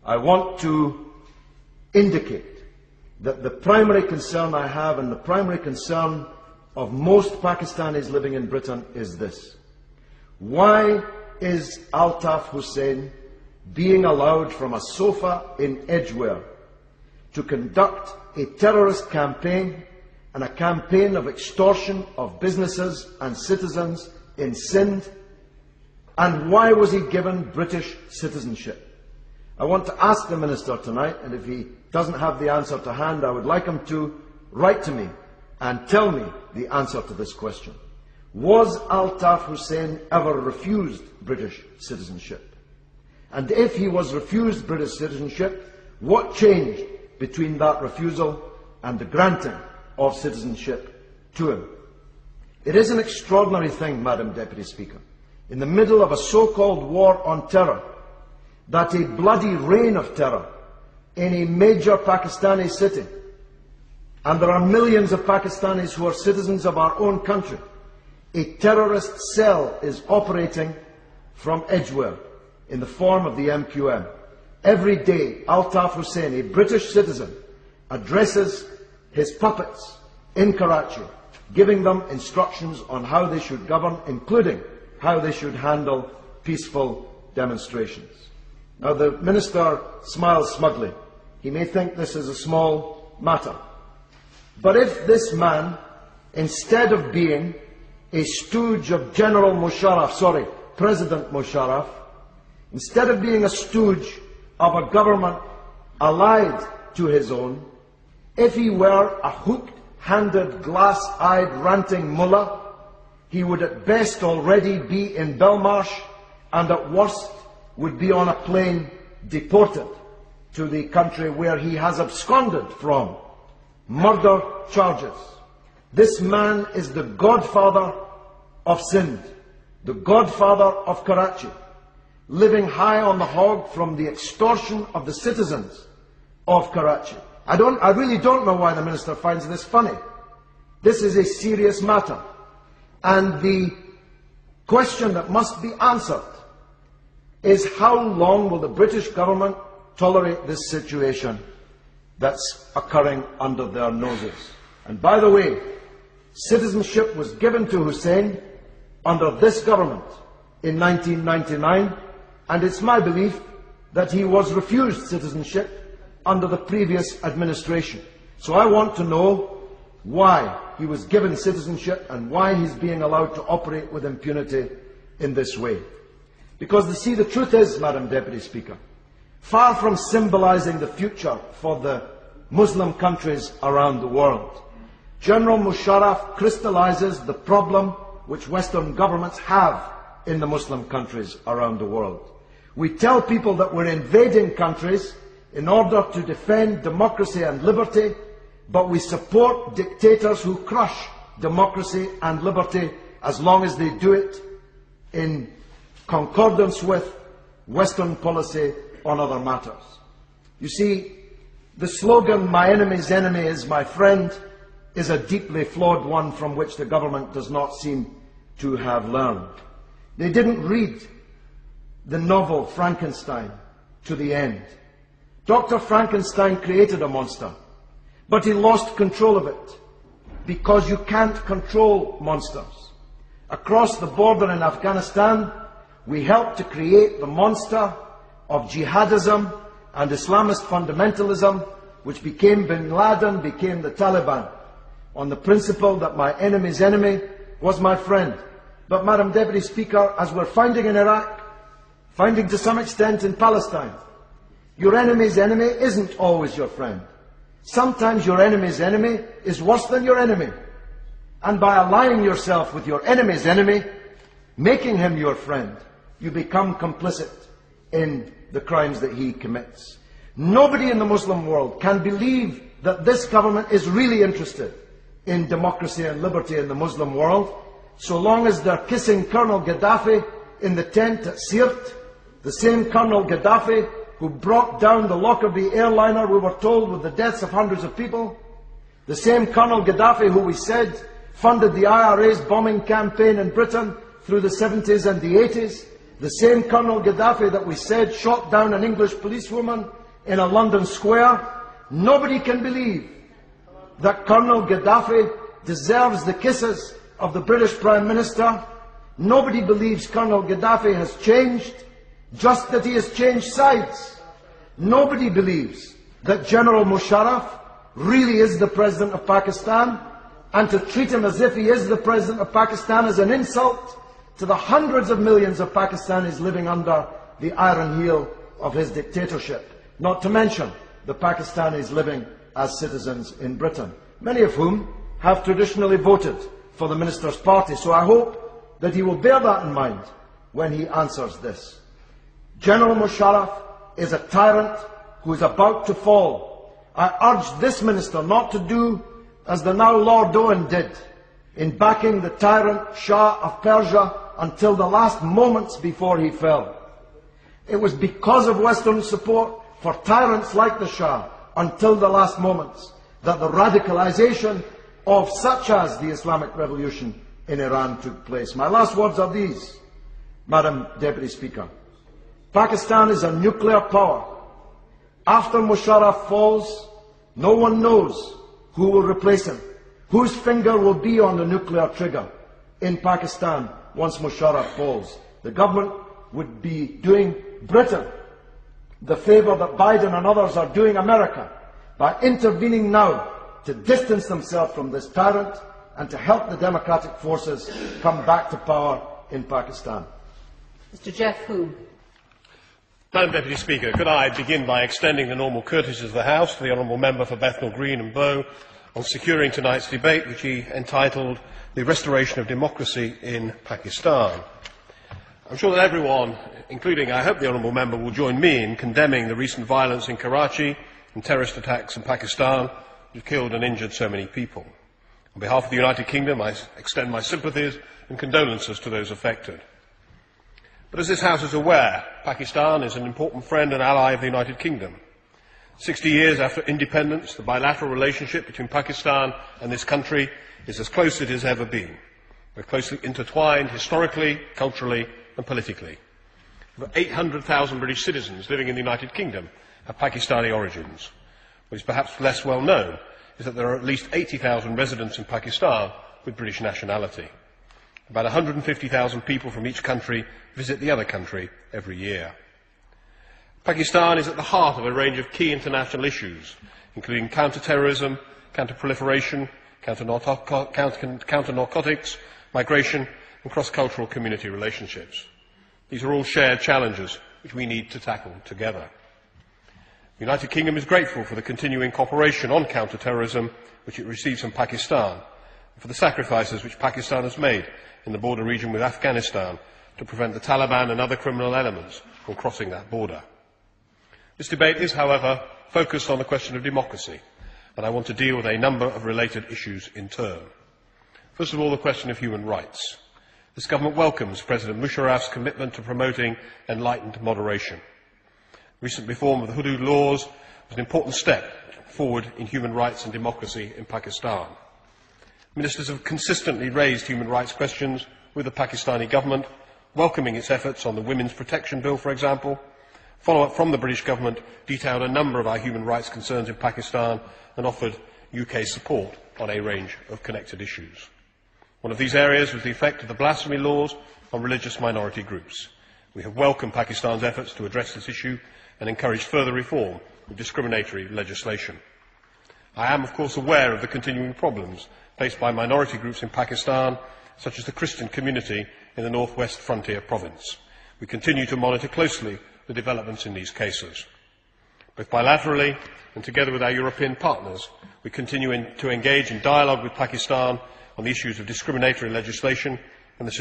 I want to indicate that the primary concern I have, and the primary concern of most Pakistanis living in Britain, is this. Why is Altaf Hussain being allowed from a sofa in Edgware to conduct a terrorist campaign and a campaign of extortion of businesses and citizens in Sindh? And why was he given British citizenship? I want to ask the Minister tonight, and if he doesn't have the answer to hand, I would like him to write to me and tell me the answer to this question. Was Altaf Hussain ever refused British citizenship? And if he was refused British citizenship, what changed between that refusal and the granting of citizenship to him? It is an extraordinary thing, Madam Deputy Speaker, in the middle of a so-called war on terror, that a bloody reign of terror in a major Pakistani city, and there are millions of Pakistanis who are citizens of our own country, a terrorist cell is operating from Edgware in the form of the MQM. Every day, Altaf Hussain, a British citizen, addresses his puppets in Karachi, giving them instructions on how they should govern, including how they should handle peaceful demonstrations. Now, the Minister smiles smugly. He may think this is a small matter. But if this man, instead of being a stooge of President Musharraf, instead of being a stooge of a government allied to his own, if he were a hook-handed, glass-eyed, ranting mullah, he would at best already be in Belmarsh, and at worst would be on a plane deported to the country where he has absconded from. Murder charges. This man is the godfather of Sindh, the godfather of Karachi, living high on the hog from the extortion of the citizens of Karachi. I really don't know why the Minister finds this funny. This is a serious matter. And the question that must be answered is, how long will the British government tolerate this situation that's occurring under their noses? And by the way, citizenship was given to Hussain under this government in 1999, and it's my belief that he was refused citizenship under the previous administration. So I want to know why he was given citizenship and why he's being allowed to operate with impunity in this way. Because, you see, the truth is, Madam Deputy Speaker, far from symbolizing the future for the Muslim countries around the world, General Musharraf crystallizes the problem which Western governments have in the Muslim countries around the world. We tell people that we're invading countries in order to defend democracy and liberty, but we support dictators who crush democracy and liberty as long as they do it in concordance with Western policy on other matters. You see, the slogan, "My enemy's enemy is my friend," is a deeply flawed one from which the government does not seem to have learned. They didn't read the novel Frankenstein to the end. Dr. Frankenstein created a monster, but he lost control of it, because you can't control monsters. Across the border in Afghanistan, we helped to create the monster of jihadism and Islamist fundamentalism, which became Bin Laden, became the Taliban, on the principle that my enemy's enemy was my friend. But, Madam Deputy Speaker, as we're finding in Iraq, finding to some extent in Palestine, your enemy's enemy isn't always your friend. Sometimes your enemy's enemy is worse than your enemy. And by allying yourself with your enemy's enemy, making him your friend, you become complicit in the crimes that he commits. Nobody in the Muslim world can believe that this government is really interested in democracy and liberty in the Muslim world, so long as they're kissing Colonel Gaddafi in the tent at Sirte, the same Colonel Gaddafi who brought down the Lockerbie airliner, we were told, with the deaths of hundreds of people, the same Colonel Gaddafi who we said funded the IRA's bombing campaign in Britain through the 70s and the 80s, The same Colonel Gaddafi that we said shot down an English policewoman in a London square. Nobody can believe that Colonel Gaddafi deserves the kisses of the British Prime Minister. Nobody believes Colonel Gaddafi has changed, just that he has changed sides. Nobody believes that General Musharraf really is the President of Pakistan, and to treat him as if he is the President of Pakistan is an insult to the hundreds of millions of Pakistanis living under the iron heel of his dictatorship, not to mention the Pakistanis living as citizens in Britain, many of whom have traditionally voted for the Minister's party. So I hope that he will bear that in mind when he answers this. General Musharraf is a tyrant who is about to fall. I urge this Minister not to do as the now Lord Owen did in backing the tyrant Shah of Persia until the last moments before he fell. It was because of Western support for tyrants like the Shah until the last moments that the radicalization of such as the Islamic Revolution in Iran took place. My last words are these, Madam Deputy Speaker. Pakistan is a nuclear power. After Musharraf falls, no one knows who will replace him, whose finger will be on the nuclear trigger in Pakistan once Musharraf falls. The government would be doing Britain the favour that Biden and others are doing America by intervening now to distance themselves from this tyrant and to help the democratic forces come back to power in Pakistan. Mr. Jeff Hume. Madam Deputy Speaker, could I begin by extending the normal courtesies of the House to the Honourable Member for Bethnal Green and Bow on securing tonight's debate, which he entitled The Restoration of Democracy in Pakistan. I'm sure that everyone, including I hope the Honourable Member, will join me in condemning the recent violence in Karachi and terrorist attacks in Pakistan which have killed and injured so many people. On behalf of the United Kingdom, I extend my sympathies and condolences to those affected. But as this House is aware, Pakistan is an important friend and ally of the United Kingdom. 60 years after independence, the bilateral relationship between Pakistan and this country is as close as it has ever been. We're closely intertwined historically, culturally and politically. Over 800,000 British citizens living in the United Kingdom have Pakistani origins. What is perhaps less well known is that there are at least 80,000 residents in Pakistan with British nationality. About 150,000 people from each country visit the other country every year. Pakistan is at the heart of a range of key international issues, including counter-terrorism, counter-proliferation, counter-narcotics, migration and cross-cultural community relationships. These are all shared challenges which we need to tackle together. The United Kingdom is grateful for the continuing cooperation on counter-terrorism which it receives from Pakistan, and for the sacrifices which Pakistan has made in the border region with Afghanistan to prevent the Taliban and other criminal elements from crossing that border. This debate is, however, focused on the question of democracy, and I want to deal with a number of related issues in turn. First of all, the question of human rights. This government welcomes President Musharraf's commitment to promoting enlightened moderation. Recent reform of the Hudud laws was an important step forward in human rights and democracy in Pakistan. Ministers have consistently raised human rights questions with the Pakistani government, welcoming its efforts on the Women's Protection Bill, for example. Follow-up from the British government detailed a number of our human rights concerns in Pakistan and offered UK support on a range of connected issues. One of these areas was the effect of the blasphemy laws on religious minority groups. We have welcomed Pakistan's efforts to address this issue and encouraged further reform of discriminatory legislation. I am, of course, aware of the continuing problems faced by minority groups in Pakistan, such as the Christian community in the northwest frontier province. We continue to monitor closely the developments in these cases. Both bilaterally and together with our European partners, we continue to engage in dialogue with Pakistan on the issues of discriminatory legislation and the